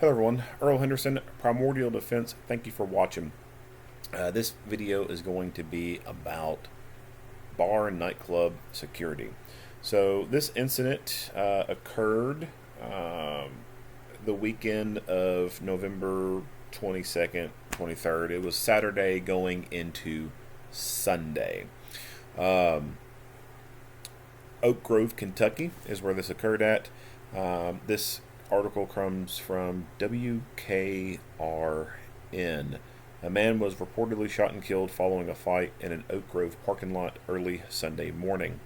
Hello everyone, Earl Henderson, Primordial Defense. Thank you for watching. This video is going to be about bar and nightclub security. So this incident occurred the weekend of November 22nd, 23rd. It was Saturday going into Sunday. Oak Grove, Kentucky is where this occurred at. This article comes from WKRN. A man was reportedly shot and killed following a fight in an Oak Grove parking lot early Sunday morning.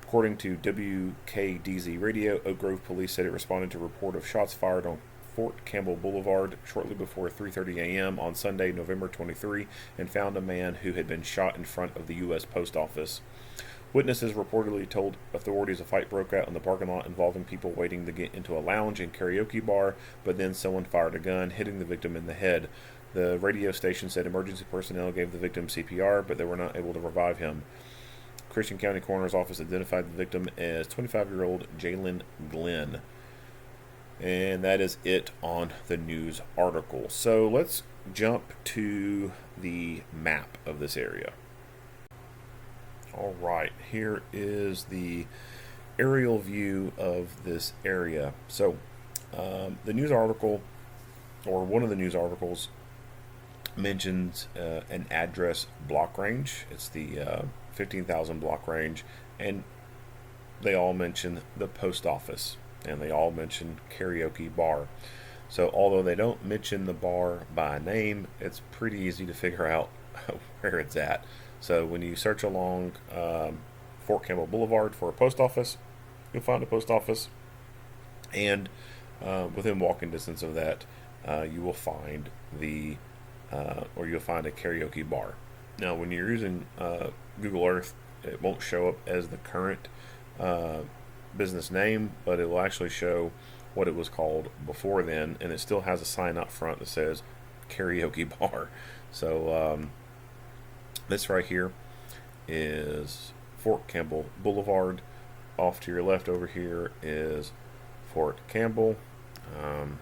According to WKDZ Radio, Oak Grove police said it responded to a report of shots fired on Fort Campbell Boulevard shortly before 3:30 a.m. on Sunday, November 23, and found a man who had been shot in front of the U.S. Post Office. Witnesses reportedly told authorities a fight broke out in the parking lot involving people waiting to get into a lounge and karaoke bar, but then someone fired a gun, hitting the victim in the head. The radio station said emergency personnel gave the victim CPR, but they were not able to revive him. Christian County Coroner's Office identified the victim as 25-year-old Jalen Glenn. And that is it on the news article. So let's jump to the map of this area. Alright, here is the aerial view of this area. So, the news article, or one of the news articles, mentions an address block range. It's the 15,000 block range, and they all mention the post office, and they all mention karaoke bar. So, although they don't mention the bar by name, it's pretty easy to figure out where it's at. So when you search along Fort Campbell Boulevard for a post office, you'll find a post office, and within walking distance of that, you will find you'll find a karaoke bar. Now, when you're using Google Earth, it won't show up as the current business name, but it will actually show what it was called before then, and it still has a sign up front that says karaoke bar. So this right here is Fort Campbell Boulevard. Off to your left over here is Fort Campbell. And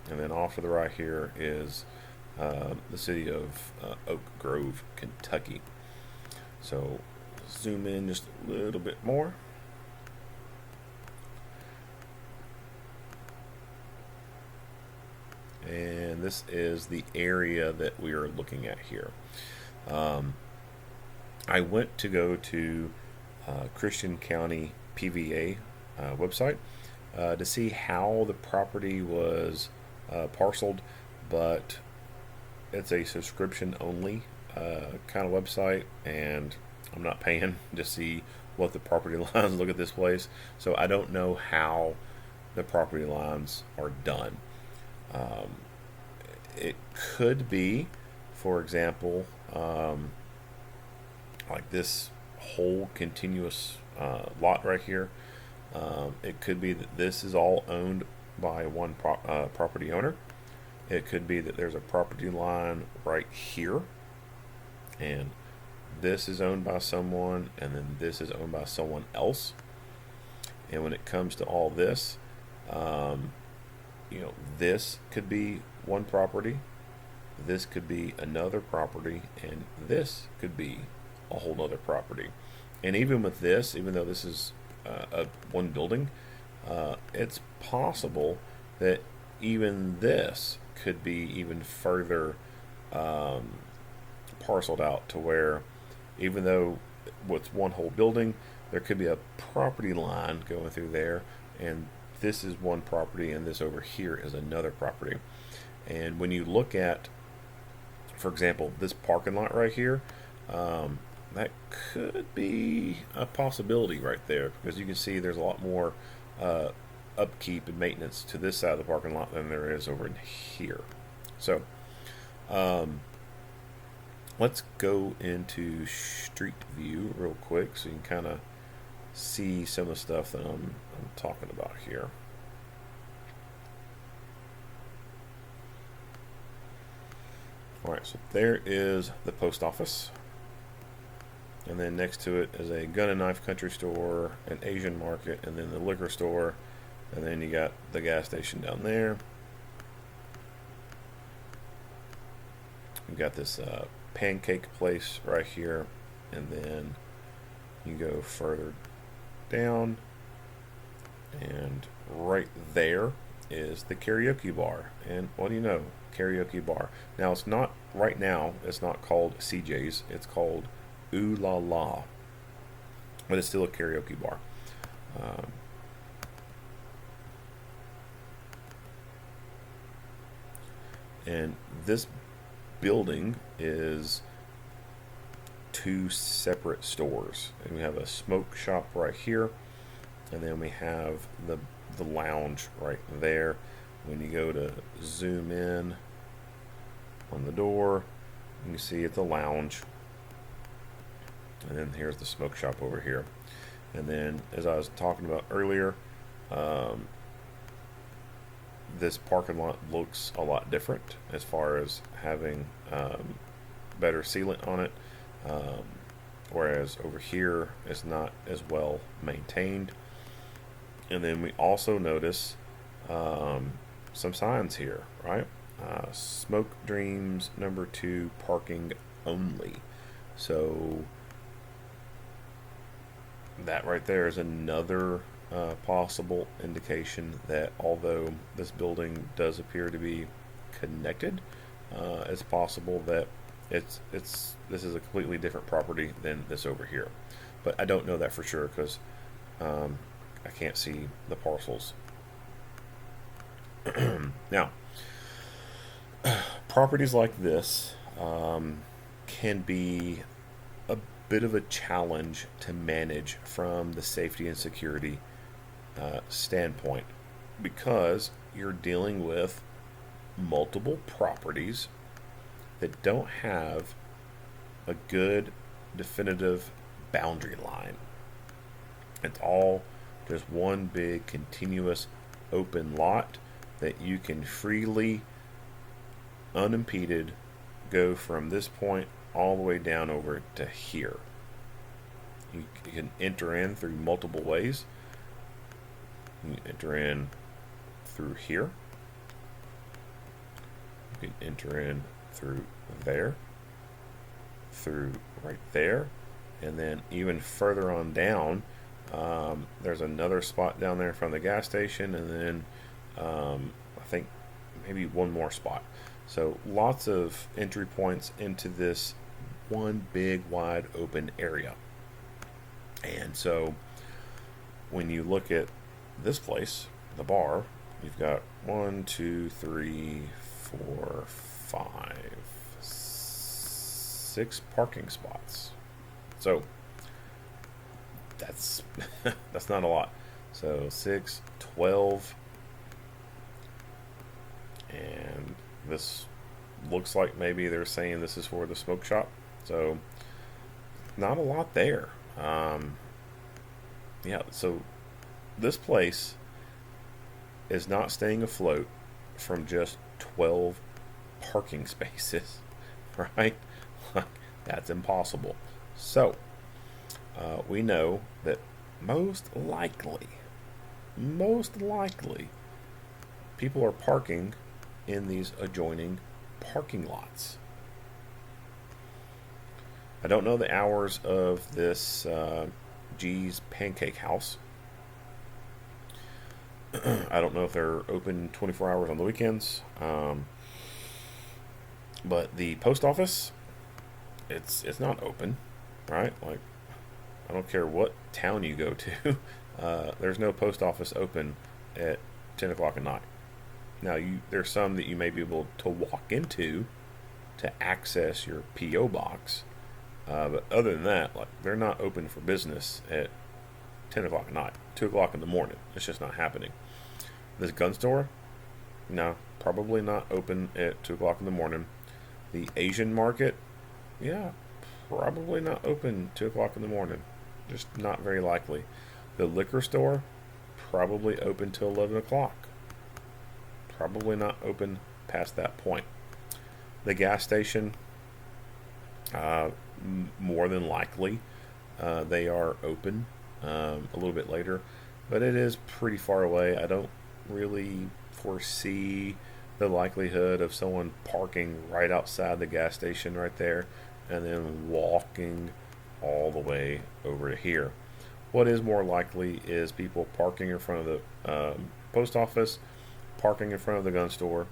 then off to the right here is the city of Oak Grove, Kentucky. So zoom in just a little bit more. And this is the area that we are looking at here. I went to go to Christian County PVA website to see how the property was parceled, but it's a subscription only kind of website, and I'm not paying to see what the property lines look at this place, so I don't know how the property lines are done. It could be, for example, like this whole continuous lot right here. It could be that this is all owned by one property owner. It could be that there's a property line right here, and this is owned by someone, and then this is owned by someone else. And when it comes to all this, this could be one property, this could be another property, and this could be a whole other property. And even with this, even though this is one building, it's possible that even this could be even further parceled out to where, even though what's one whole building, there could be a property line going through there, and this is one property and this over here is another property. And when you look at, for example, this parking lot right here, that could be a possibility right there, because you can see there's a lot more upkeep and maintenance to this side of the parking lot than there is over in here. So let's go into Street View real quick so you can kind of see some of the stuff that I'm talking about here. Alright, so there is the post office. And then next to it is a gun and knife country store, an Asian market, and then the liquor store, and then you got the gas station down there. You've got this pancake place right here, and then you go further down, and right there is the karaoke bar. And what do you know? Karaoke bar. Now it's not right now. It's not called CJ's. It's called Ooh La La, but it's still a karaoke bar. Um, and this building is two separate stores. And we have a smoke shop right here, and then we have the lounge right there. When you go to zoom in on the door, you can see it's a lounge, and then here's the smoke shop over here. And then, as I was talking about earlier, um, this parking lot looks a lot different as far as having better sealant on it, um, whereas over here it's not as well maintained. And then we also notice some signs here, right? Smoke Dreams #2 parking only. So that right there is another possible indication that although this building does appear to be connected, it's possible that this is a completely different property than this over here. But I don't know that for sure because I can't see the parcels. Now, properties like this can be a bit of a challenge to manage from the safety and security standpoint because you're dealing with multiple properties that don't have a good definitive boundary line. It's all just one big continuous open lot that you can freely, unimpeded, go from this point all the way down over to here. You can enter in through multiple ways. You can enter in through here. You can enter in through there, through right there, and then even further on down, there's another spot down there from the gas station, and then I think maybe one more spot. So lots of entry points into this one big wide open area. And so when you look at this place, the bar, you've got 1, 2, 3, 4, 5, 6 parking spots. So that's that's not a lot. So 6, 12, and this looks like maybe they're saying this is for the smoke shop. So not a lot there. Yeah, so this place is not staying afloat from just 12 parking spaces, right? That's impossible. So we know that most likely, people are parking in these adjoining parking lots. I don't know the hours of this G's Pancake House. I don't know if they're open 24 hours on the weekends. But the post office, it's not open, right? Like, I don't care what town you go to. There's no post office open at 10 o'clock at night. Now, there's some that you may be able to walk into to access your P.O. box. But other than that, like, they're not open for business at 10 o'clock at night, 2 o'clock in the morning. It's just not happening. This gun store, no, probably not open at 2 o'clock in the morning. The Asian market, yeah, probably not open 2 o'clock in the morning. Just not very likely. The liquor store, probably open till 11 o'clock. Probably not open past that point. The gas station, more than likely, they are open a little bit later, but it is pretty far away. I don't really foresee the likelihood of someone parking right outside the gas station right there and then walking all the way over to here. What is more likely is people parking in front of the post office, parking in front of the gun store,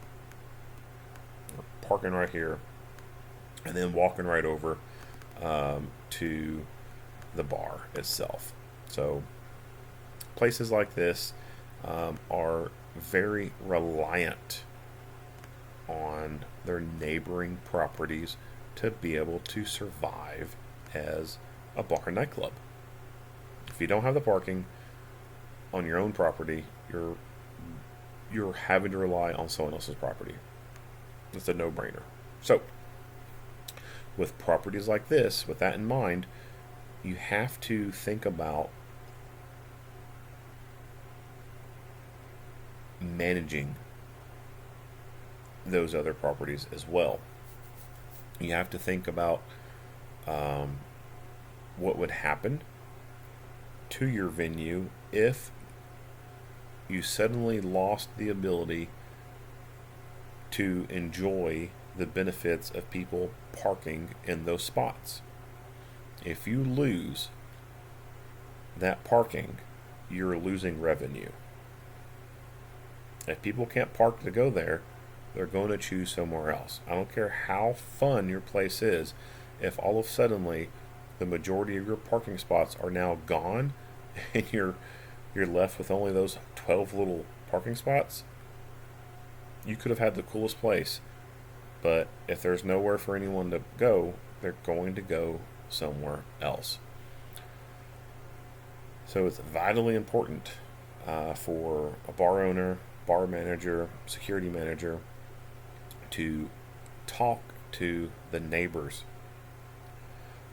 parking right here, and then walking right over to the bar itself. So places like this are very reliant on their neighboring properties to be able to survive as a bar and nightclub. If you don't have the parking on your own property, you're having to rely on someone else's property. It's a no-brainer. So, with properties like this, with that in mind, you have to think about managing those other properties as well. You have to think about what would happen to your venue if you suddenly lost the ability to enjoy the benefits of people parking in those spots. If you lose that parking, you're losing revenue. If people can't park to go there, they're going to choose somewhere else. I don't care how fun your place is. If all of a sudden the majority of your parking spots are now gone and you're left with only those 12 little parking spots, you could have had the coolest place. But if there's nowhere for anyone to go, they're going to go somewhere else. So it's vitally important for a bar owner, bar manager, security manager to talk to the neighbors.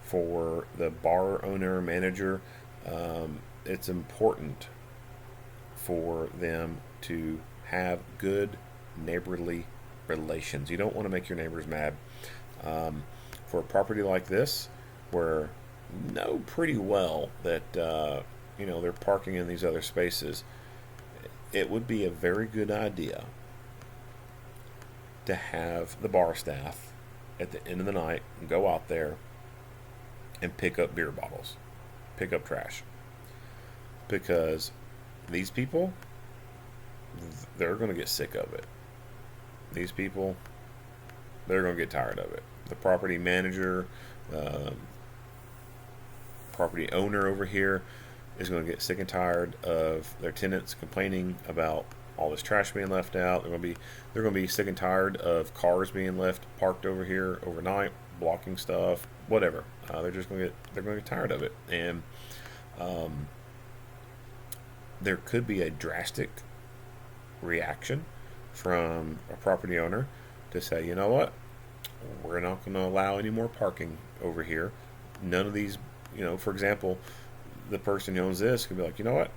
For the bar owner, manager, it's important for them to have good neighborly relations. You don't want to make your neighbors mad. For a property like this, where you know pretty well that they're parking in these other spaces, it would be a very good idea to have the bar staff at the end of the night go out there and pick up beer bottles, pick up trash, because these people, they're going to get sick of it. These people, they're going to get tired of it. The property manager, property owner over here is going to get sick and tired of their tenants complaining about all this trash being left out. They're going to be sick and tired of cars being left parked over here overnight, blocking stuff, whatever. They're going to get tired of it, and there could be a drastic reaction from a property owner to say, you know what, we're not going to allow any more parking over here. None of these, for example, the person who owns this could be like, you know what,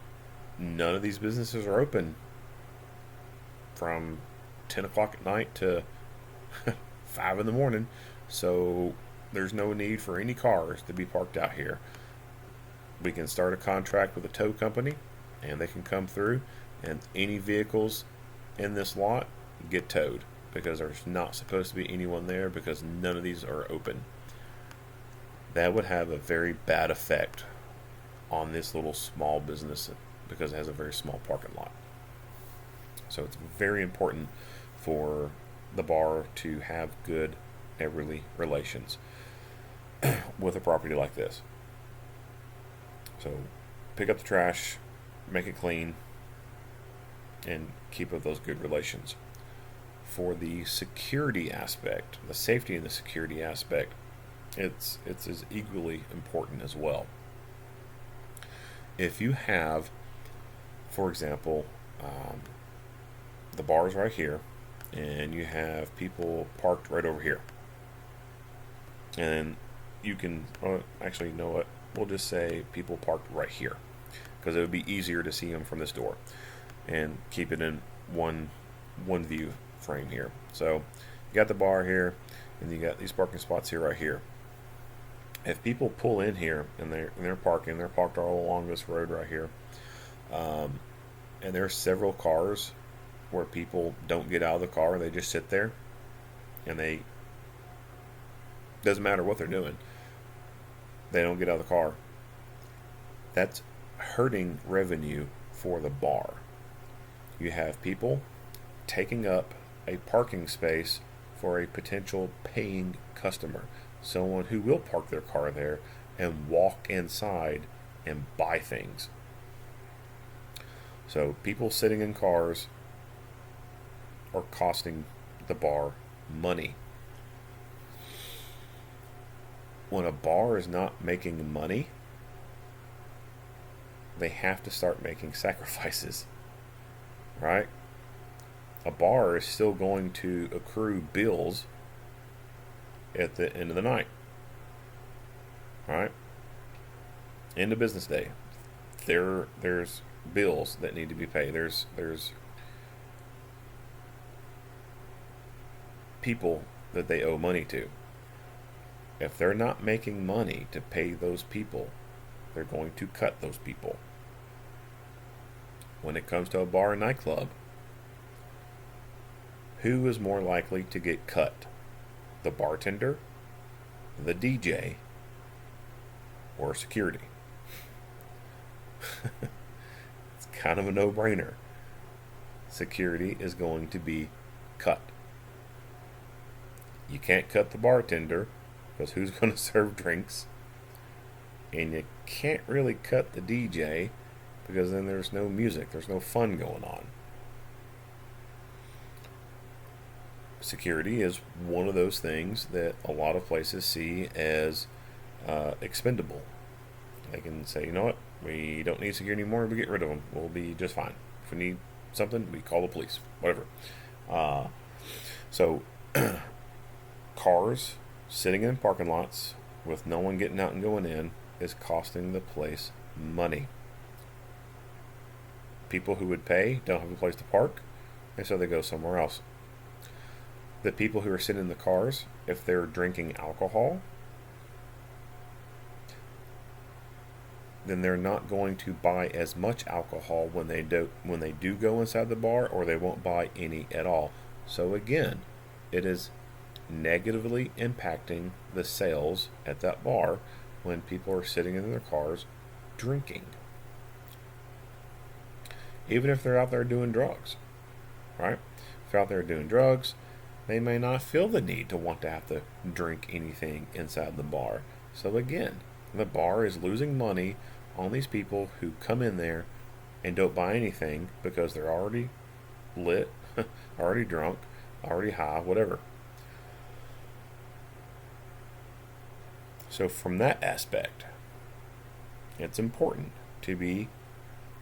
none of these businesses are open from 10 o'clock at night to 5 in the morning, so there's no need for any cars to be parked out here. We can start a contract with a tow company, and they can come through, and any vehicles in this lot get towed, because there's not supposed to be anyone there, because none of these are open. That would have a very bad effect on this little small business, because it has a very small parking lot. So it's very important for the bar to have good neighborly relations with a property like this. So pick up the trash, make it clean, and keep up those good relations. For the security aspect, the safety and the security aspect, it's as equally important as well. If you have, for example, the bar's right here, and you have people parked right over here, and you can actually, you know what, we'll just say people parked right here, because it would be easier to see them from this door and keep it in one view frame here. So you got the bar here, and you got these parking spots here, right here. If people pull in here and they're parked all along this road right here, and there's several cars where people don't get out of the car, they just sit there, and doesn't matter what they're doing, they don't get out of the car. That's hurting revenue for the bar. You have people taking up a parking space for a potential paying customer, someone who will park their car there and walk inside and buy things. So people sitting in cars are costing the bar money. When a bar is not making money, they have to start making sacrifices, right? A bar is still going to accrue bills at the end of the night, right? End of business day. There's bills that need to be paid. There's people that they owe money to. If they're not making money to pay those people, they're going to cut those people. When it comes to a bar and nightclub, who is more likely to get cut? The bartender, the DJ, or security? It's kind of a no-brainer. Security is going to be cut. You can't cut the bartender, because who's going to serve drinks? And you can't really cut the DJ, because then there's no music, there's no fun going on. Security is one of those things that a lot of places see as expendable. They can say, you know what, we don't need security anymore, we get rid of them, we'll be just fine. If we need something, we call the police, whatever. So cars sitting in parking lots with no one getting out and going in is costing the place money. People who would pay don't have a place to park, and so they go somewhere else. The people who are sitting in the cars, if they're drinking alcohol, then they're not going to buy as much alcohol when they do go inside the bar, or they won't buy any at all. So again, it is negatively impacting the sales at that bar when people are sitting in their cars drinking. Even if they're out there doing drugs, right? If they're out there doing drugs, they may not feel the need to want to have to drink anything inside the bar. So again, the bar is losing money on these people who come in there and don't buy anything because they're already lit, already drunk, already high, whatever. So from that aspect, it's important to be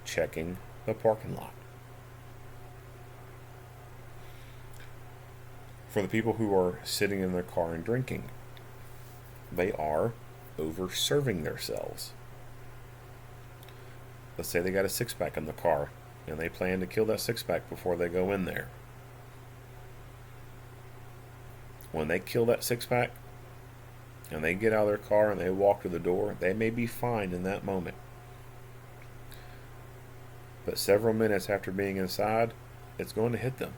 checking the parking lot. For the people who are sitting in their car and drinking, they are over-serving themselves. Let's say they got a six-pack in the car, and they plan to kill that six-pack before they go in there. When they kill that six-pack, and they get out of their car and they walk to the door, they may be fine in that moment. But several minutes after being inside, it's going to hit them.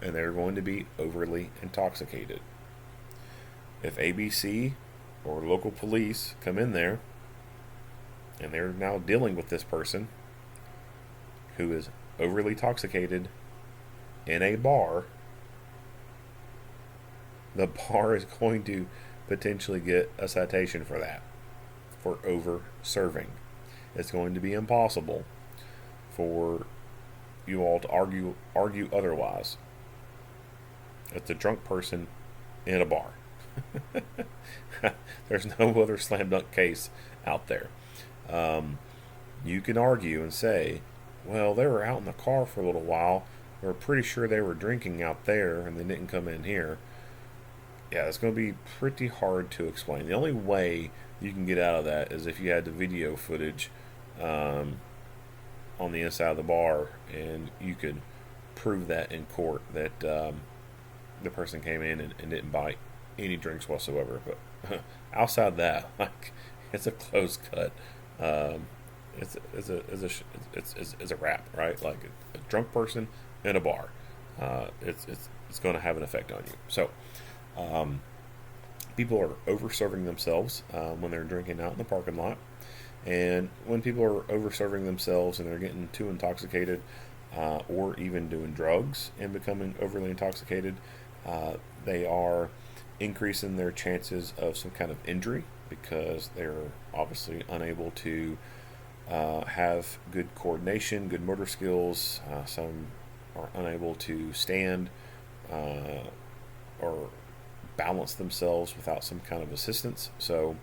And they're going to be overly intoxicated. If ABC or local police come in there and they're now dealing with this person who is overly intoxicated in a bar, the bar is going to potentially get a citation for that, for over serving. It's going to be impossible for you all to argue otherwise. It's a drunk person in a bar. There's no other slam dunk case out there. You can argue and say, well, they were out in the car for a little while. We're pretty sure they were drinking out there and they didn't come in here. Yeah, it's going to be pretty hard to explain. The only way you can get out of that is if you had the video footage on the inside of the bar, and you could prove that in court that the person came in and didn't buy any drinks whatsoever. But outside that, like, it's a close cut. it's a wrap, right? Like a drunk person in a bar, it's going to have an effect on you. So, um, people are over serving themselves when they're drinking out in the parking lot, and when people are over serving themselves and they're getting too intoxicated, or even doing drugs and becoming overly intoxicated, they are increasing their chances of some kind of injury because they're obviously unable to have good coordination, good motor skills. Some are unable to stand or balance themselves without some kind of assistance. So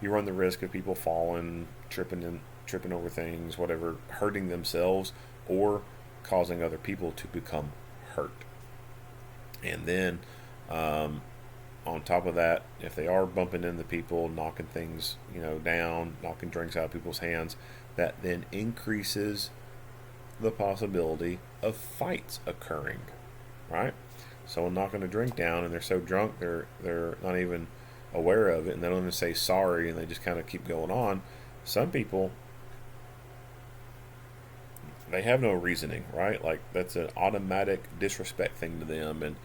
you run the risk of people falling, tripping over things, whatever, hurting themselves or causing other people to become hurt. And then on top of that, if they are bumping into people, knocking things, down, knocking drinks out of people's hands, that then increases the possibility of fights occurring, right? Someone knocking a drink down and they're so drunk they're not even aware of it, and they don't even say sorry, and they just kind of keep going on. Some people, they have no reasoning, right? Like that's an automatic disrespect thing to them, and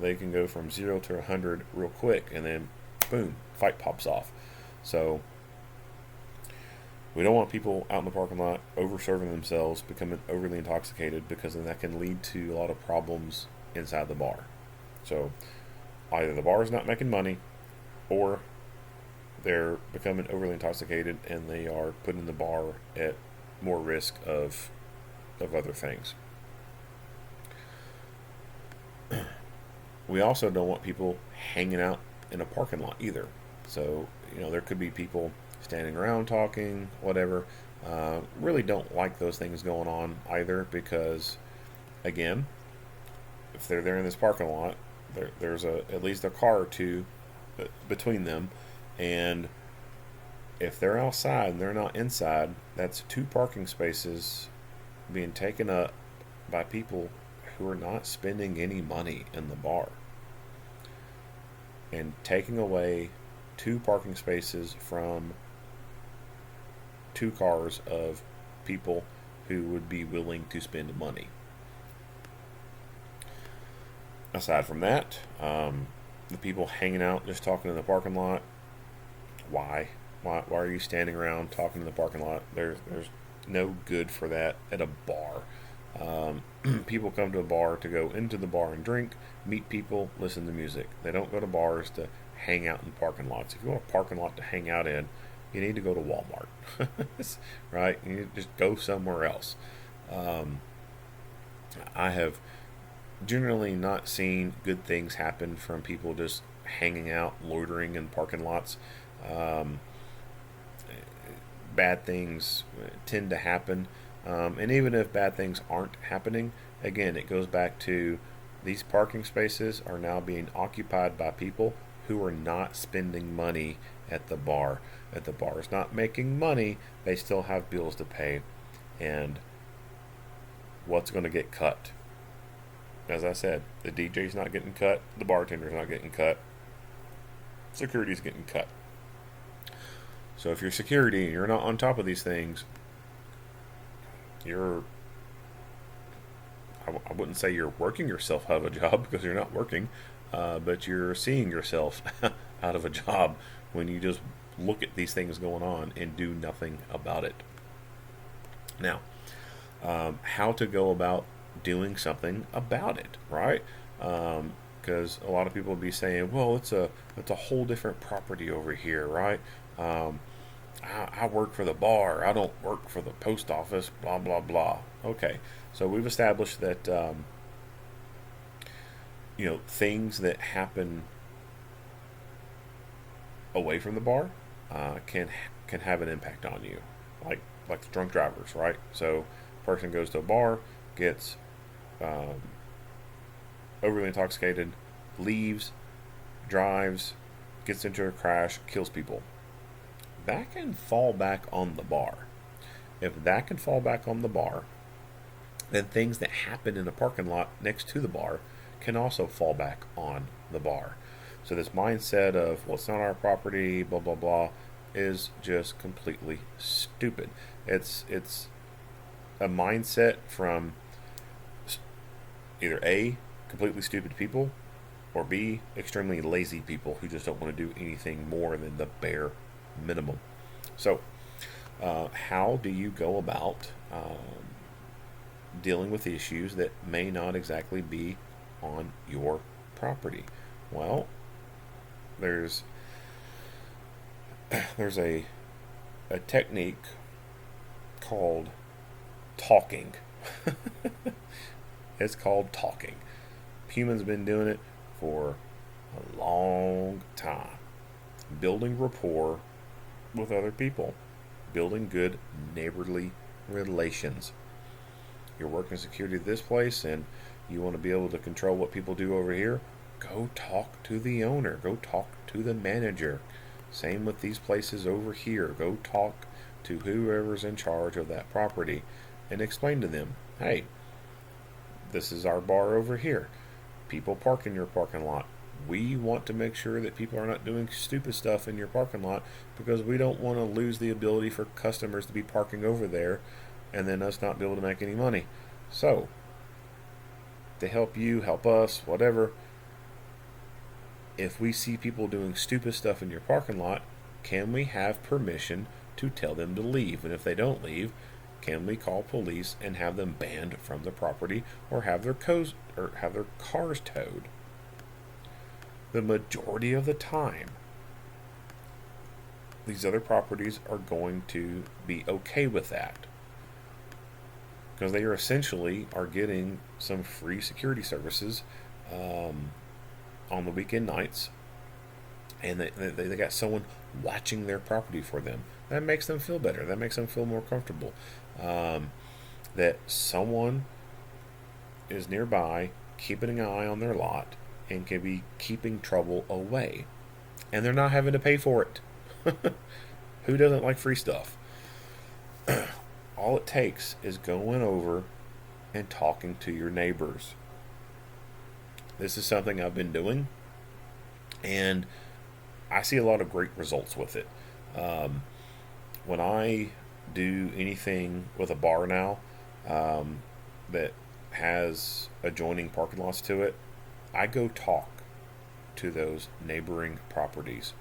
they can go from 0 to 100 real quick, and then boom, fight pops off. So we don't want people out in the parking lot over serving themselves, becoming overly intoxicated, because then that can lead to a lot of problems inside the bar. So either the bar is not making money, or they're becoming overly intoxicated and they are putting the bar at more risk of other things. We also don't want people hanging out in a parking lot either. So, there could be people standing around talking, whatever. Really don't like those things going on either, because, again, if they're there in this parking lot, there's at least a car or two between them, and if they're outside and they're not inside, that's 2 parking spaces being taken up by people who are not spending any money in the bar. And taking away 2 parking spaces from 2 cars of people who would be willing to spend money. Aside from that, the people hanging out just talking in the parking lot, why are you standing around talking in the parking lot? There's no good for that at a bar. People come to a bar to go into the bar and drink, meet people, listen to music. They don't go to bars to hang out in parking lots. If you want a parking lot to hang out in, you need to go to Walmart, right? You need to just go somewhere else. I have generally not seen good things happen from people just hanging out, loitering in parking lots. Bad things tend to happen. And even if bad things aren't happening, again, it goes back to these parking spaces are now being occupied by people who are not spending money at the bar. If the bar is not making money, they still have bills to pay. And what's going to get cut? As I said, the DJ's not getting cut, the bartender's not getting cut, security's getting cut. So if you're security and you're not on top of these things, I wouldn't say you're working yourself out of a job, because you're not working, but you're seeing yourself out of a job when you just look at these things going on and do nothing about it. Now, how to go about doing something about it, right? Because a lot of people would be saying, well, it's a whole different property over here, right? I work for the bar. I don't work for the post office, blah, blah, blah. Okay, so we've established that, things that happen away from the bar can have an impact on you, like the drunk drivers, right? So, person goes to a bar, gets overly intoxicated, leaves, drives, gets into a crash, kills people. That can fall back on the bar. If that can fall back on the bar, then things that happen in a parking lot next to the bar can also fall back on the bar. So this mindset of, well, it's not our property, blah, blah, blah, is just completely stupid. It's a mindset from either A, completely stupid people, or B, extremely lazy people who just don't want to do anything more than the bare minimum. So, how do you go about dealing with issues that may not exactly be on your property? Well, there's there's a technique called talking. It's called talking. Humans been doing it for a long time. Building rapport with other people, building good neighborly relations. You're working security at this place and you want to be able to control what people do over here, go talk to the owner, go talk to the manager. Same with these places over here. Go talk to whoever's in charge of that property and explain to them, hey, this is our bar over here. People park in your parking lot. We want to make sure that people are not doing stupid stuff in your parking lot because we don't want to lose the ability for customers to be parking over there and then us not be able to make any money. So, to help you, help us, whatever, if we see people doing stupid stuff in your parking lot, can we have permission to tell them to leave? And if they don't leave, can we call police and have them banned from the property or have their cars towed? The majority of the time, these other properties are going to be okay with that because they are essentially are getting some free security services on the weekend nights, and they got someone watching their property for them. That makes them feel better. That makes them feel more comfortable. That someone is nearby keeping an eye on their lot and can be keeping trouble away. And they're not having to pay for it. Who doesn't like free stuff? All it takes is going over and talking to your neighbors. This is something I've been doing, and I see a lot of great results with it. When I do anything with a bar now that has adjoining parking lots to it, I go talk to those neighboring properties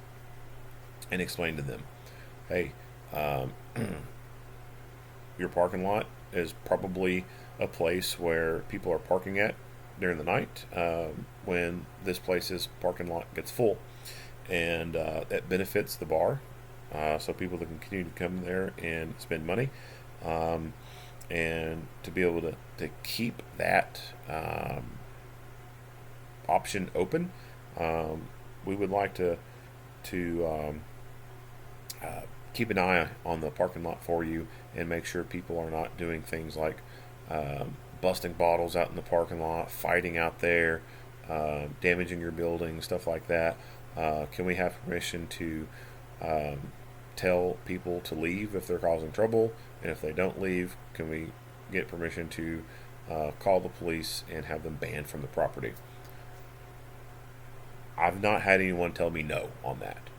and explain to them, hey, your parking lot is probably a place where people are parking at during the night when this place's parking lot gets full, and that benefits the bar, so people that can continue to come there and spend money, and to be able to keep that option open. We would like to keep an eye on the parking lot for you and make sure people are not doing things like busting bottles out in the parking lot, fighting out there, damaging your building, stuff like that. Can we have permission to tell people to leave if they're causing trouble? And if they don't leave, can we get permission to call the police and have them banned from the property? I've not had anyone tell me no on that.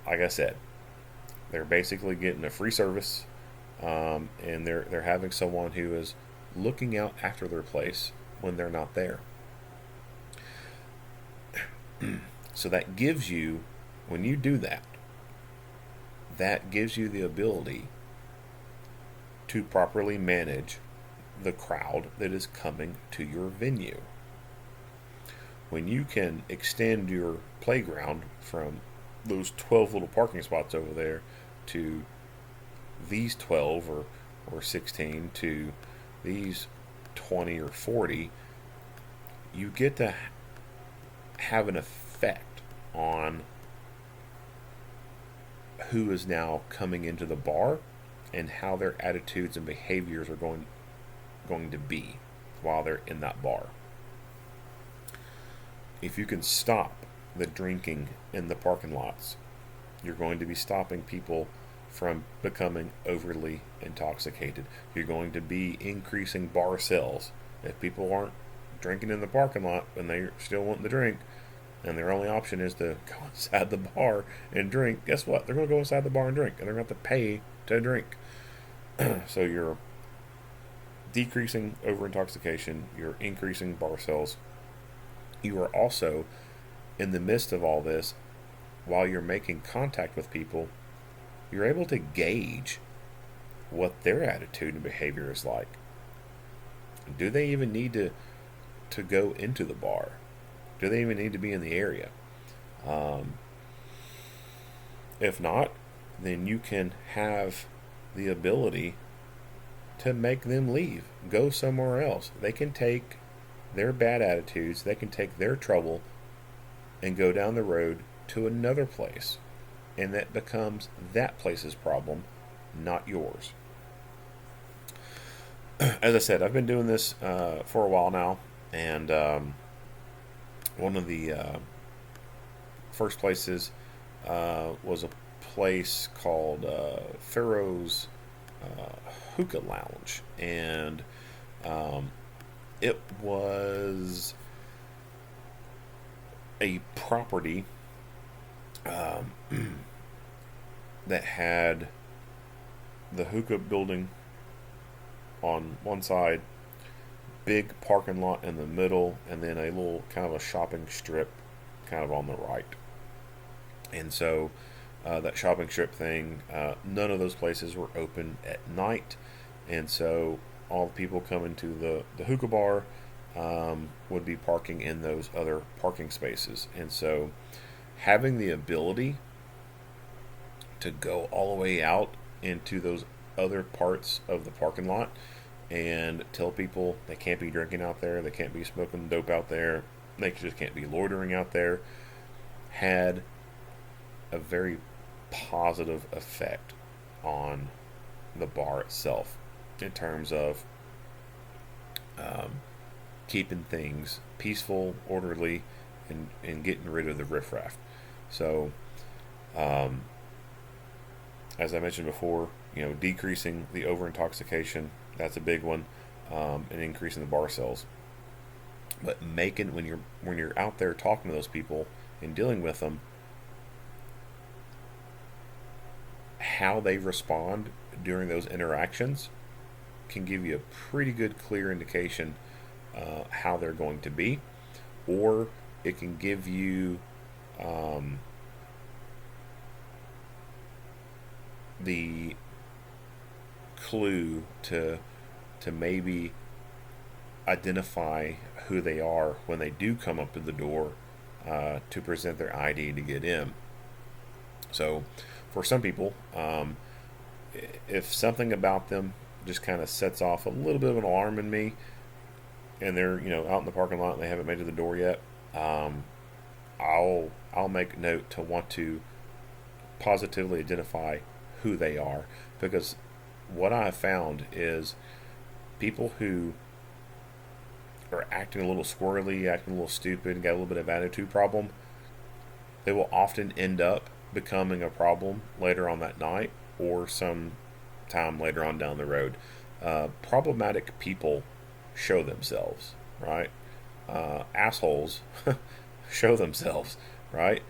Like I said, they're basically getting a free service, and they're having someone who is looking out after their place when they're not there. So that gives you, when you do that, that gives you the ability to properly manage the crowd that is coming to your venue. When you can extend your playground from those 12 little parking spots over there to these 12 or 16 to these 20 or 40, you get to have an effect on who is now coming into the bar and how their attitudes and behaviors are going to be while they're in that bar. If you can stop the drinking in the parking lots, you're going to be stopping people from becoming overly intoxicated. You're going to be increasing bar sales. If people aren't drinking in the parking lot and they're still wanting to drink, and their only option is to go inside the bar and drink, guess what? They're going to go inside the bar and drink, and they're going to have to pay to drink. So you're decreasing over intoxication, you're increasing bar sales. You are also, in the midst of all this, while you're making contact with people, you're able to gauge what their attitude and behavior is like. Do they even need to go into the bar? Do they even need to be in the area? If not, then you can have the ability to make them leave, go somewhere else. They can take their bad attitudes, they can take their trouble and go down the road to another place. And that becomes that place's problem, not yours. As I said, I've been doing this for a while now, and one of the first places was a place called Pharaoh's Hookah Lounge, and it was a property that had the hookah building on one side, big parking lot in the middle, and then a little kind of a shopping strip kind of on the right. And so that shopping strip thing, none of those places were open at night, and so all the people coming to the hookah bar would be parking in those other parking spaces. And so having the ability to go all the way out into those other parts of the parking lot and tell people they can't be drinking out there, they can't be smoking dope out there, they just can't be loitering out there, had a very positive effect on the bar itself in terms of keeping things peaceful, orderly, and getting rid of the riffraff. So, as I mentioned before, decreasing the over intoxication, that's a big one, and increasing the bar sales. But making when you're out there talking to those people and dealing with them, how they respond during those interactions can give you a pretty good clear indication how they're going to be, or it can give you the clue to maybe identify who they are when they do come up to the door to present their ID to get in. So for some people, if something about them just kind of sets off a little bit of an alarm in me, and they're out in the parking lot and they haven't made it to the door yet, I'll make note to want to positively identify who they are, because what I have found is people who are acting a little squirrely, acting a little stupid, got a little bit of attitude problem, they will often end up becoming a problem later on that night or some time later on down the road. Problematic people show themselves, right? Assholes show themselves, right?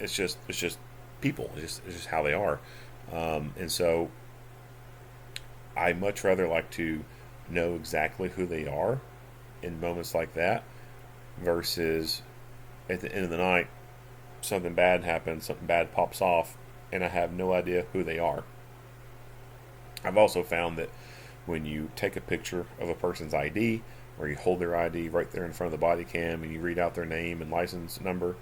It's just people. It's just how they are, and so I much rather like to know exactly who they are in moments like that, versus at the end of the night something bad happens, something bad pops off, and I have no idea who they are. I've also found that when you take a picture of a person's ID, or you hold their ID right there in front of the body cam and you read out their name and license number,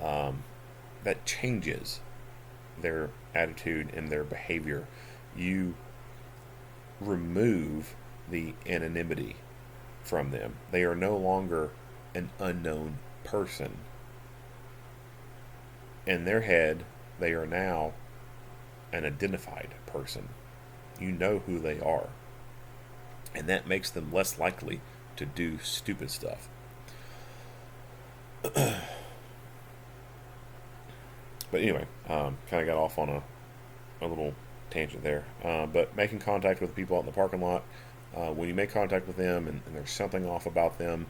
that changes their attitude and their behavior. You remove the anonymity from them. They are no longer an unknown person. In their head, they are now an identified person. You know who they are. And that makes them less likely to do stupid stuff. But anyway, kind of got off on a little tangent there. But making contact with people out in the parking lot, When you make contact with them and there's something off about them,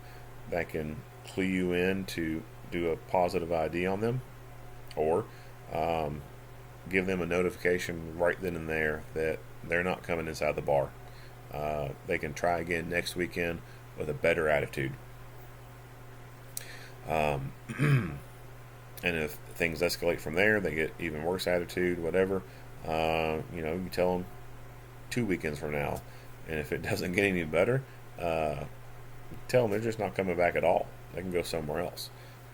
that can clue you in to do a positive ID on them, or um, give them a notification right then and there that they're not coming inside the bar. They can try again next weekend with a better attitude. Um, and if things escalate from there, they get even worse attitude, whatever. You tell them 2 weekends from now, and if it doesn't get any better, uh, tell them they're just not coming back at all. They can go somewhere else.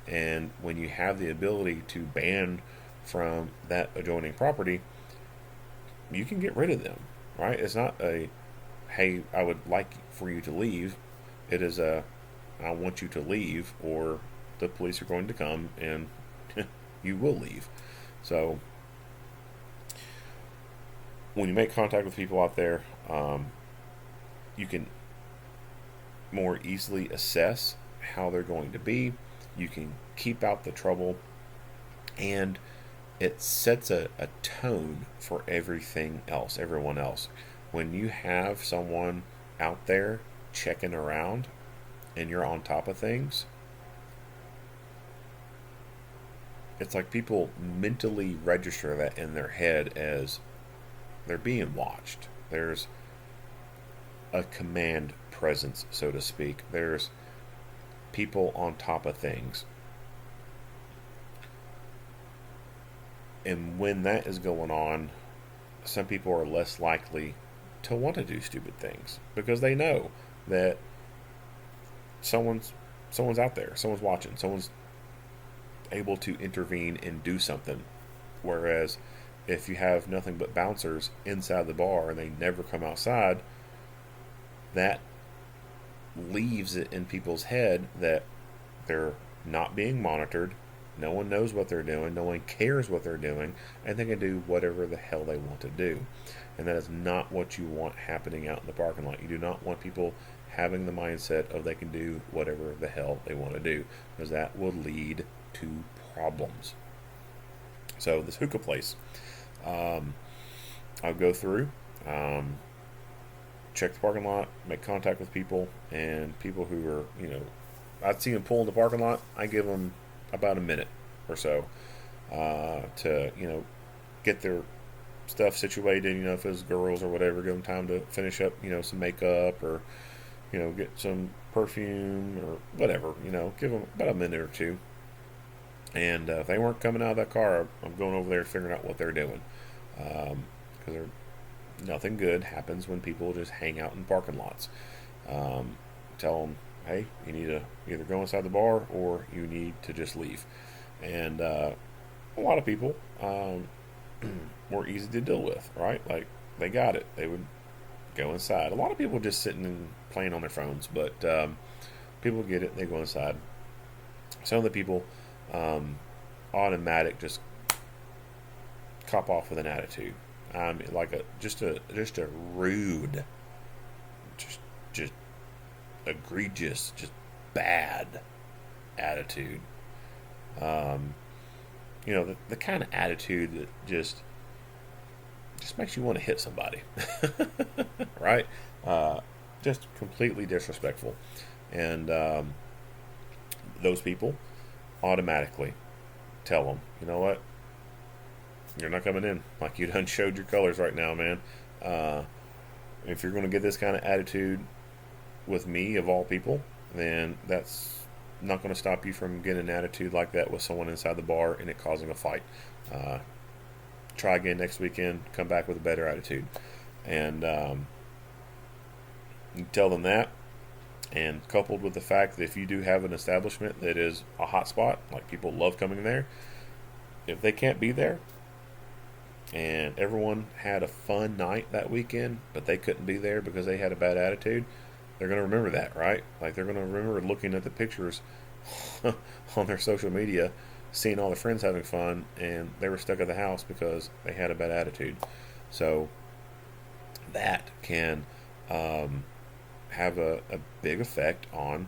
And when you have the ability to ban from that adjoining property, you can get rid of them, right? It's not a, hey, I would like for you to leave. It is a, I want you to leave, or the police are going to come and you will leave. So when you make contact with people out there, you can more easily assess how they're going to be. You can keep out the trouble, and it sets a tone for everyone else. When you have someone out there checking around and you're on top of things, it's like people mentally register that in their head as they're being watched. There's a command presence, so to speak. There's people on top of things. And when that is going on, some people are less likely to want to do stupid things because they know that someone's out there, someone's watching, someone's able to intervene and do something. Whereas if you have nothing but bouncers inside the bar and they never come outside, that leaves it in people's head that they're not being monitored. No one knows what they're doing. No one cares what they're doing, and they can do whatever the hell they want to do. And that is not what you want happening out in the parking lot. You do not want people having the mindset of they can do whatever the hell they want to do, because that will lead to problems. So this hookah place, I'll go through, check the parking lot, make contact with people, and people who are, I'd see them pull in the parking lot. I give them about a minute or so to, get their stuff situated. If it's girls or whatever, give them time to finish up, some makeup, or, get some perfume or whatever. Give them about a minute or two. And if they weren't coming out of that car, I'm going over there figuring out what they're doing. Because nothing good happens when people just hang out in parking lots. Tell them, hey, you need to either go inside the bar or you need to just leave. And a lot of people were easy to deal with, right? Like, they got it. They would go inside. A lot of people just sitting and playing on their phones, but people get it. They go inside. Some of the people automatic just cop off with an attitude. Like just a rude, just egregious, just bad attitude. The kind of attitude that just makes you want to hit somebody, right? Just completely disrespectful, and those people automatically tell them, you know what? You're not coming in. Like, you done showed your colors right now, man. If you're going to get this kind of attitude with me, of all people, then that's not going to stop you from getting an attitude like that with someone inside the bar and it causing a fight. Try again next weekend. Come back with a better attitude. And you tell them that. And coupled with the fact that if you do have an establishment that is a hot spot, like people love coming there, if they can't be there, and everyone had a fun night that weekend, but they couldn't be there because they had a bad attitude, they're going to remember that, right? Like, they're going to remember looking at the pictures on their social media, seeing all their friends having fun, and they were stuck at the house because they had a bad attitude. So that can have a big effect on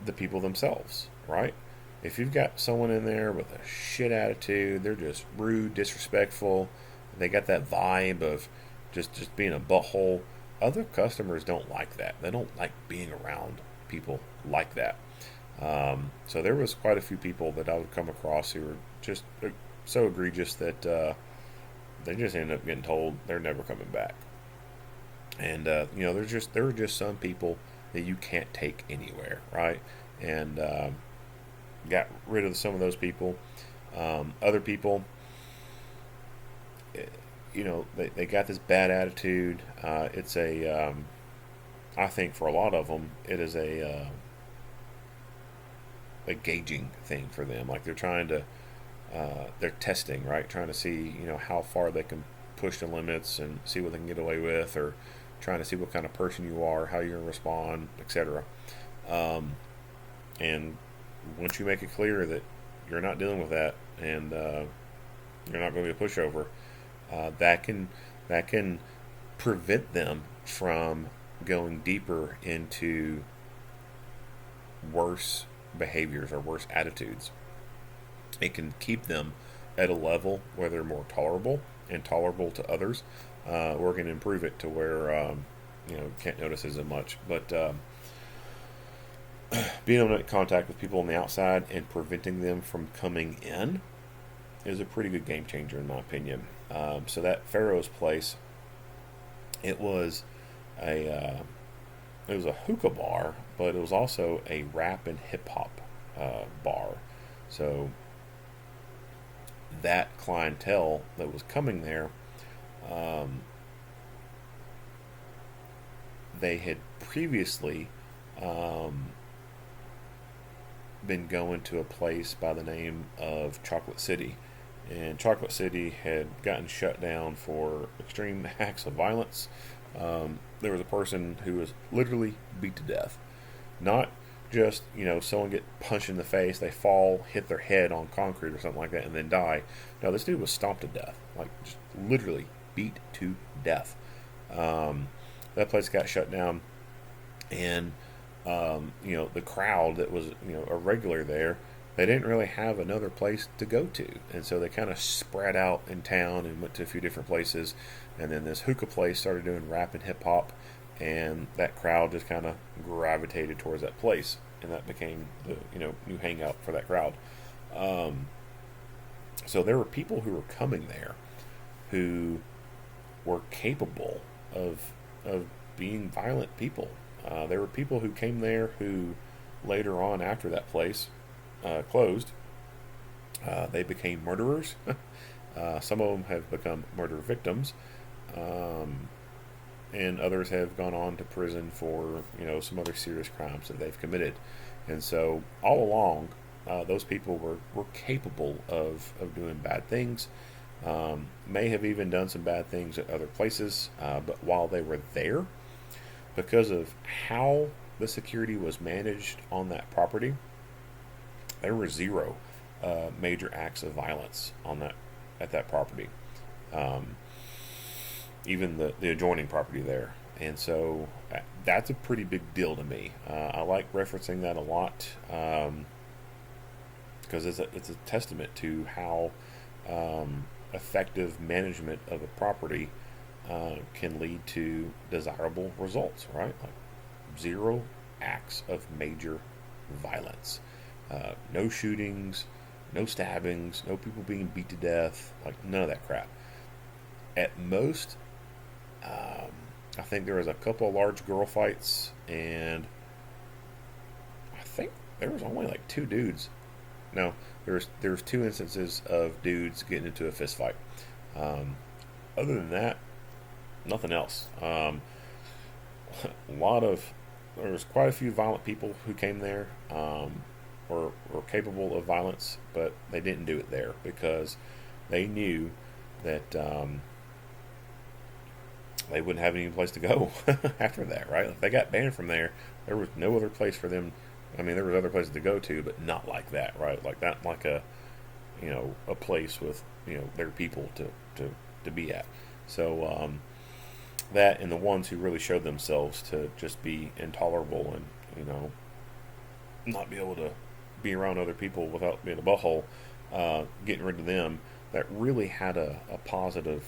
the people themselves, right? If you've got someone in there with a shit attitude, they're just rude, disrespectful, they got that vibe of just being a butthole, other customers don't like that. They don't like being around people like that. So there was quite a few people that I would come across who were just so egregious that they just ended up getting told they're never coming back. And there are just some people that you can't take anywhere, right? And got rid of some of those people. Other people, eh, they got this bad attitude. It's I think for a lot of them, it is a gauging thing for them. Like they're testing, right? Trying to see, how far they can push the limits and see what they can get away with, or trying to see what kind of person you are, how you're going to respond, etc. Um, and once you make it clear that you're not dealing with that, and you're not going to be a pushover, that can prevent them from going deeper into worse behaviors or worse attitudes. It can keep them at a level where they're more tolerable and tolerable to others, or it can improve it to where can't notice as much. But being able to make contact with people on the outside and preventing them from coming in is a pretty good game changer in my opinion. So that Pharaoh's place, it was a hookah bar, but it was also a rap and hip hop bar. So that clientele that was coming there, um, they had previously um, been going to a place by the name of Chocolate City. And Chocolate City had gotten shut down for extreme acts of violence. There was a person who was literally beat to death. Not just, someone get punched in the face, they fall, hit their head on concrete or something like that, and then die. No, this dude was stomped to death. Like, just literally beat to death. That place got shut down, and the crowd that was a regular there, they didn't really have another place to go to, and so they kind of spread out in town and went to a few different places, and then this hookah place started doing rap and hip hop, and that crowd just kind of gravitated towards that place, and that became the new hangout for that crowd. Um, so there were people who were coming there who were capable of being violent people. There were people who came there who later on, after that place closed, they became murderers. Some of them have become murder victims, um, and others have gone on to prison for some other serious crimes that they've committed. And so all along, those people were capable of doing bad things. May have even done some bad things at other places, but while they were there, because of how the security was managed on that property, there were zero major acts of violence at that property, um, even the adjoining property there. And so that's a pretty big deal to me. I like referencing that a lot, because it's a testament to how effective management of a property can lead to desirable results, right? Like zero acts of major violence, no shootings, no stabbings, no people being beat to death, like none of that crap. At most, I think there was a couple of large girl fights, and I think there was only like two dudes. No, there's two instances of dudes getting into a fist fight. Um, Other than that, nothing else. A lot of There was quite a few violent people who came there, were capable of violence, but they didn't do it there because they knew that they wouldn't have any place to go after that, right? If they got banned from there, there was no other place for them. I mean, there was other places to go to, but not like that, right? Like that, like a place with their people to be at. So that, and the ones who really showed themselves to just be intolerable and not be able to be around other people without being a butthole, getting rid of them, that really had a positive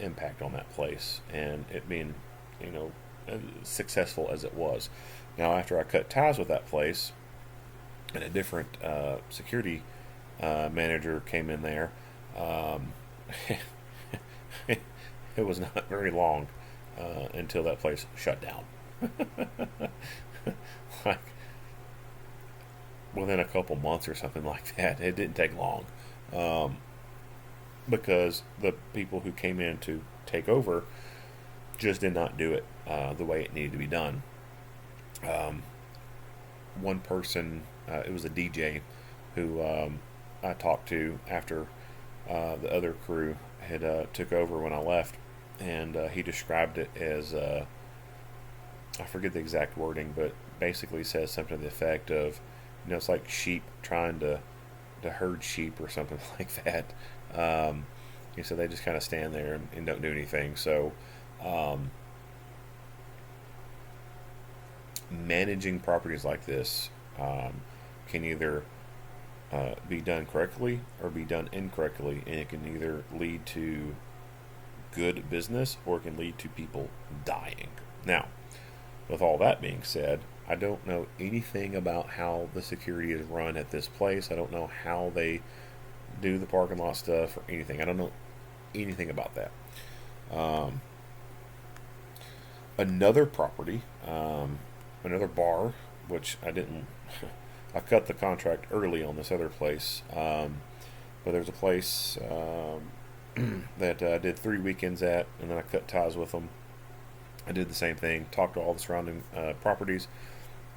impact on that place, and it being successful as it was. Now, after I cut ties with that place, and a different security manager came in there, um, it was not very long until that place shut down. Like within a couple months or something like that. It didn't take long, um, because the people who came in to take over just did not do it the way it needed to be done. Um, One person, it was a DJ who I talked to after the other crew had took over when I left, and he described it as I forget the exact wording, but basically says something to the effect of, it's like sheep trying to herd sheep or something like that. Um, he said they just kind of stand there and don't do anything. So um, managing properties like this can either be done correctly or be done incorrectly, and it can either lead to good business or it can lead to people dying. Now, with all that being said, I don't know anything about how the security is run at this place. I don't know how they do the parking lot stuff or anything. I don't know anything about that. Um, Another property, another bar, which I didn't, I cut the contract early on this other place, but there's a place that I did 3 weekends at, and then I cut ties with them. I did the same thing, talked to all the surrounding properties,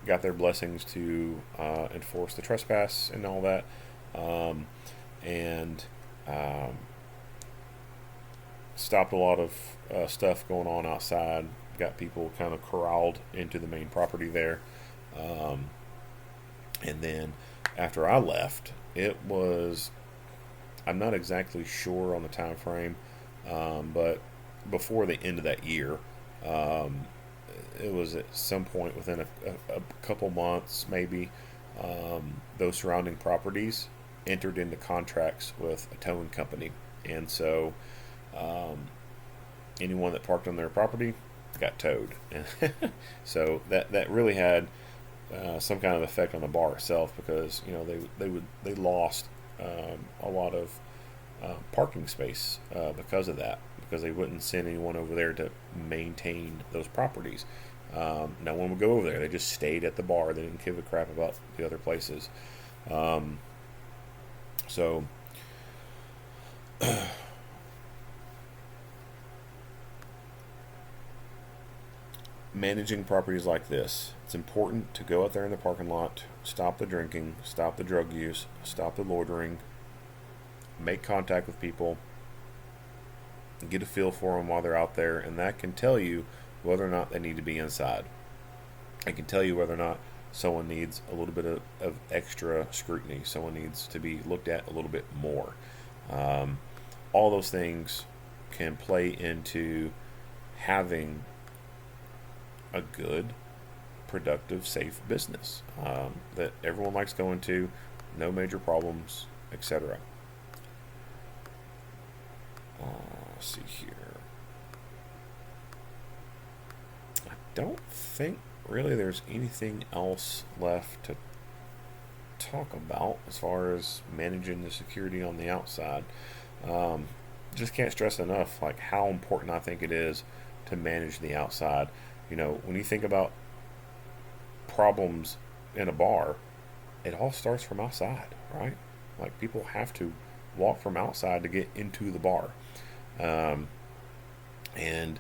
got their blessings to enforce the trespass and all that, um, and um, stopped a lot of stuff going on outside. Got people kind of corralled into the main property there, um, and then after I left, it was, I'm not exactly sure on the time frame, but before the end of that year. Um, it was at some point within a couple months, maybe, those surrounding properties entered into contracts with a towing company. And so um, anyone that parked on their property got towed. So that really had some kind of effect on the bar itself, because they lost a lot of parking space because of that, because they wouldn't send anyone over there to maintain those properties. No one would go over there. They just stayed at the bar. They didn't give a crap about the other places. Um, so managing properties like this, it's important to go out there in the parking lot, stop the drinking, stop the drug use, stop the loitering, make contact with people, get a feel for them while they're out there, and that can tell you whether or not they need to be inside. It can tell you whether or not someone needs a little bit of extra scrutiny, someone needs to be looked at a little bit more. Um, all those things can play into having a good, productive, safe business that everyone likes going to, no major problems, etc. Let's see here. I don't think really there's anything else left to talk about as far as managing the security on the outside. Um, just can't stress enough like how important I think it is to manage the outside. When you think about problems in a bar, it all starts from outside, right? Like people have to walk from outside to get into the bar. Um, and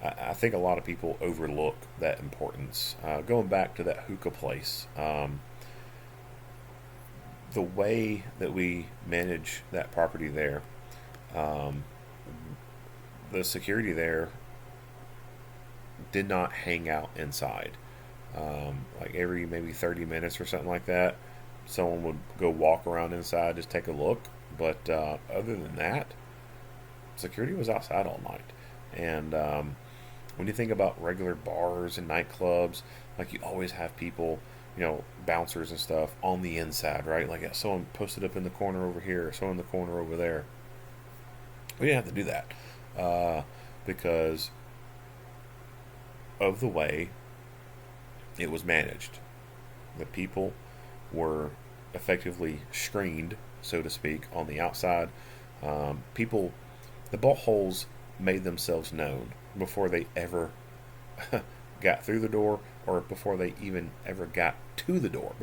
I think a lot of people overlook that importance. Going back to that hookah place, the way that we manage that property there, um, the security there did not hang out inside. Like every maybe 30 minutes or something like that, someone would go walk around inside, just take a look. But other than that, security was outside all night. And when you think about regular bars and nightclubs, like you always have people, bouncers and stuff on the inside, right? Like someone posted up in the corner over here, someone in the corner over there. We didn't have to do that because of the way it was managed. The people were effectively screened, so to speak, on the outside. People, the bolt holes made themselves known before they ever got through the door, or before they even ever got to the door.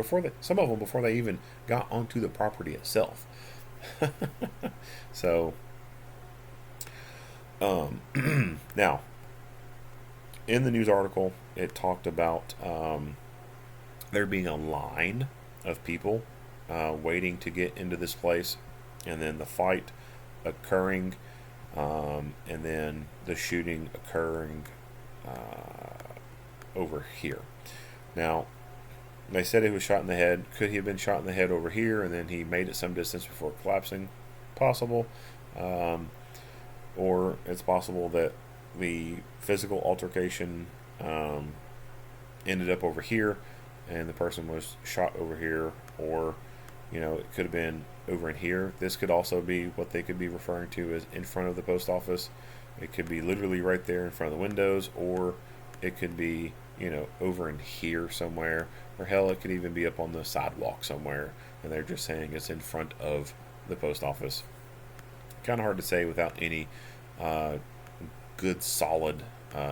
Some of them before they even got onto the property itself. So, now in the news article, it talked about there being a line of people waiting to get into this place, and then the fight occurring, and then the shooting occurring over here. Now, they said he was shot in the head. Could he have been shot in the head over here, and then he made it some distance before collapsing? Possible. Or it's possible that the physical altercation ended up over here, and the person was shot over here, or it could have been over in here. This could also be what they could be referring to as in front of the post office. It could be literally right there in front of the windows, or it could be over in here somewhere, or hell, it could even be up on the sidewalk somewhere, and they're just saying it's in front of the post office. Kind of hard to say without any good, solid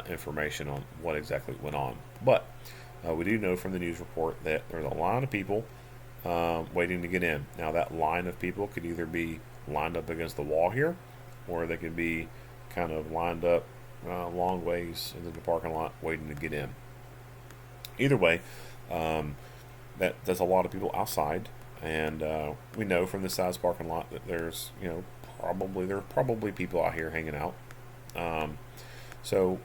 information on what exactly went on. But we do know from the news report that there's a line of people waiting to get in. Now, that line of people could either be lined up against the wall here, or they could be kind of lined up long ways into the parking lot waiting to get in. Either way, that's a lot of people outside, and we know from the size parking lot that there's probably people out here hanging out. So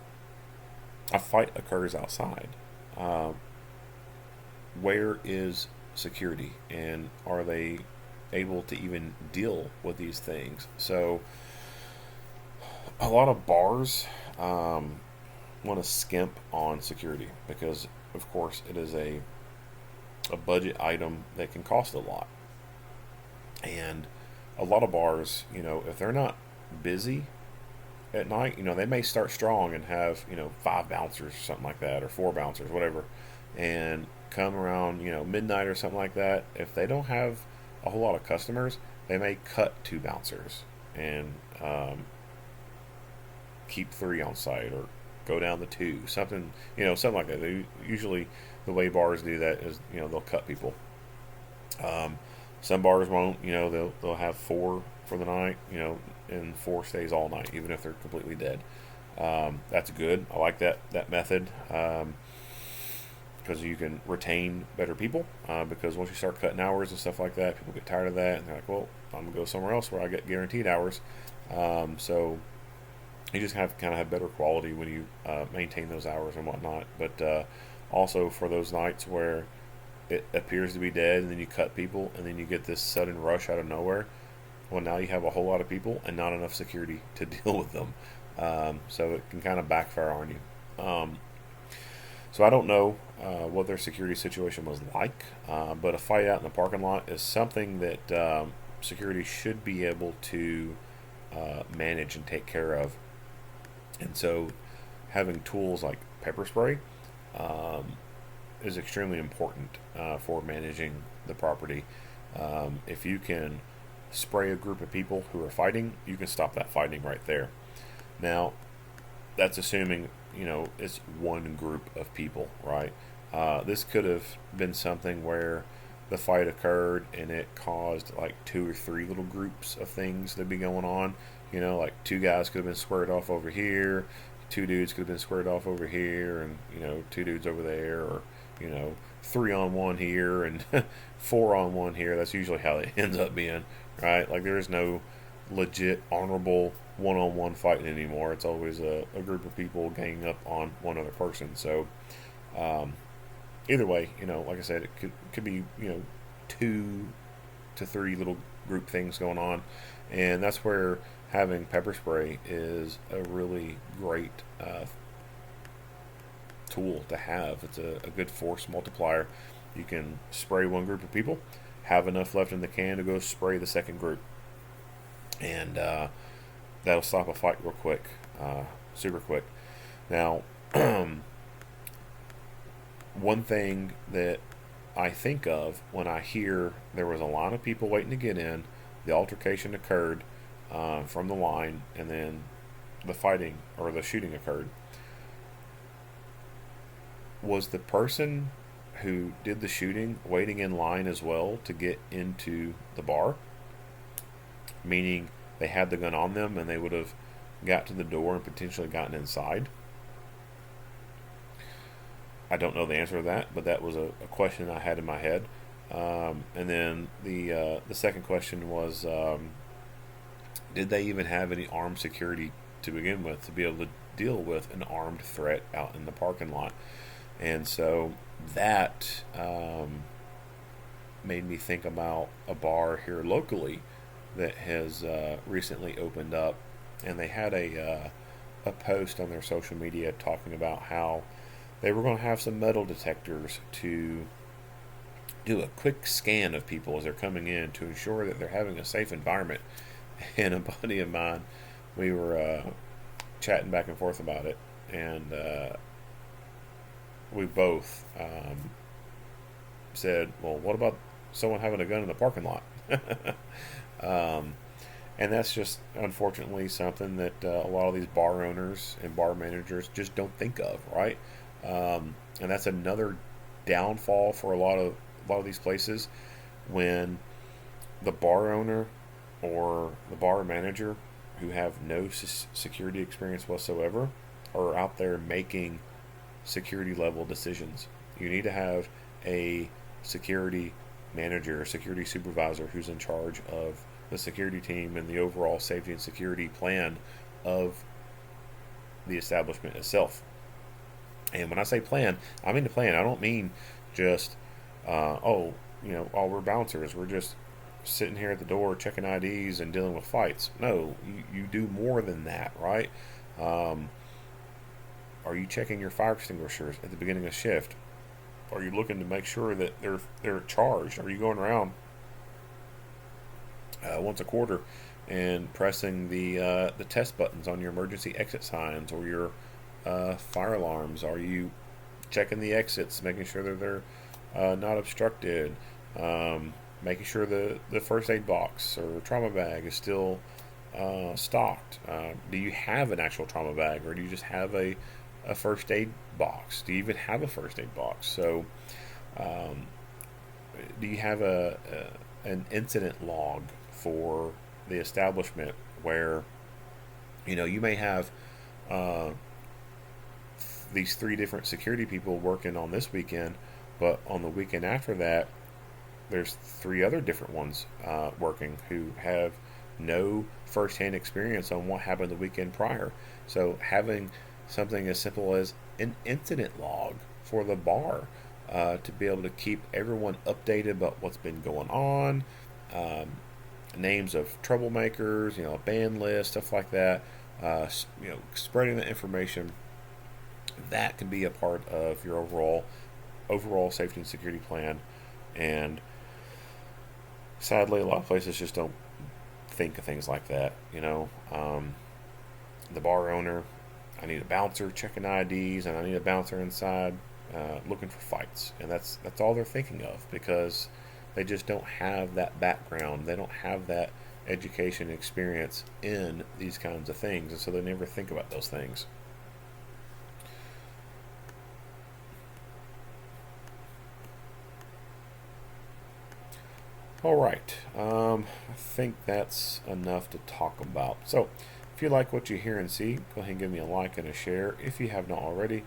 a fight occurs outside. Where is security, and are they able to even deal with these things? So a lot of bars want to skimp on security because, of course, it is a budget item that can cost a lot. And a lot of bars, if they're not busy at night, they may start strong and have, 5 bouncers or something like that, or 4 bouncers, whatever. And come around, midnight or something like that, if they don't have a whole lot of customers, they may cut 2 bouncers and keep 3 on site, or go down to 2, something like that. Usually the way bars do that is, they'll cut people. Some bars won't, they'll have 4 for the night, and 4 stays all night, even if they're completely dead. That's good. I like that method, because you can retain better people, because once you start cutting hours and stuff like that, people get tired of that, and they're like, well, I'm going to go somewhere else where I get guaranteed hours. So you just kind of have better quality when you maintain those hours and whatnot. But also for those nights where it appears to be dead, and then you cut people, and then you get this sudden rush out of nowhere, well, now you have a whole lot of people and not enough security to deal with them. So it can kind of backfire on you. So I don't know what their security situation was like, but a fight out in the parking lot is something that security should be able to manage and take care of. And so having tools like pepper spray is extremely important for managing the property. If you can spray a group of people who are fighting, you can stop that fighting right there. Now, that's assuming it's one group of people, right? This could have been something where the fight occurred and it caused like 2 or 3 little groups of things to be going on. Like 2 guys could have been squared off over here, 2 dudes could have been squared off over here, and 2 dudes over there, or 3 on 1 here and 4 on 1 here. That's usually how it ends up being, right? Like, there is no legit honorable one-on-one fighting anymore. It's always a group of people ganging up on one other person. So either way, like I said, it could be 2 to 3 little group things going on, and that's where having pepper spray is a really great tool to have. It's a good force multiplier. You can spray one group of people, have enough left in the can to go spray the second group, and that'll stop a fight real quick, super quick. Now, one thing that I think of when I hear there was a line of people waiting to get in, the altercation occurred from the line, and then the fighting or the shooting occurred. Was the person who did the shooting waiting in line as well to get into the bar? Meaning they had the gun on them and they would have got to the door and potentially gotten inside? I don't know the answer to that, but that was a question I had in my head. And then the second question was, did they even have any armed security to begin with to be able to deal with an armed threat out in the parking lot? And so that made me think about a bar here locally that has recently opened up, and they had a post on their social media talking about how they were going to have some metal detectors to do a quick scan of people as they're coming in to ensure that they're having a safe environment. And a buddy of mine, we were chatting back and forth about it, and we both said, "Well, what about someone having a gun in the parking lot?" um, and that's just unfortunately something that a lot of these bar owners and bar managers just don't think of, right? And that's another downfall for a lot of these places when the bar owner or the bar manager who have no security experience whatsoever are out there making security level decisions. You need to have a security manager, a security supervisor who's in charge of the security team and the overall safety and security plan of the establishment itself. And when I say plan, I mean the plan. I don't mean just, we're bouncers. We're just sitting here at the door checking IDs and dealing with fights. No, you do more than that, right? Um, are you checking your fire extinguishers at the beginning of shift? Are you looking to make sure that they're charged? Are you going around once a quarter and pressing the test buttons on your emergency exit signs or your fire alarms? Are you checking the exits, making sure that they're not obstructed? Making sure the first aid box or trauma bag is still stocked. Do you have an actual trauma bag, or do you just have a first aid box? Do you even have a first aid box? So, um, do you have an incident log for the establishment where you may have uh, these three different security people working on this weekend, but on the weekend after that, there's three other different ones working who have no firsthand experience on what happened the weekend prior. So having something as simple as an incident log for the bar to be able to keep everyone updated about what's been going on, um, names of troublemakers, a ban list, stuff like that. Spreading the information that can be a part of your overall safety and security plan. And sadly, a lot of places just don't think of things like that. The bar owner, I need a bouncer checking IDs, and I need a bouncer inside looking for fights, and that's all they're thinking of because they just don't have that background. They don't have that education experience in these kinds of things, and so they never think about those things. All right. I think that's enough to talk about. So, if you like what you hear and see, go ahead and give me a like and a share. If you have not already,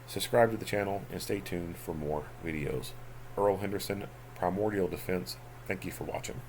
subscribe to the channel and stay tuned for more videos. Earl Henderson, Primordial Defense. Thank you for watching.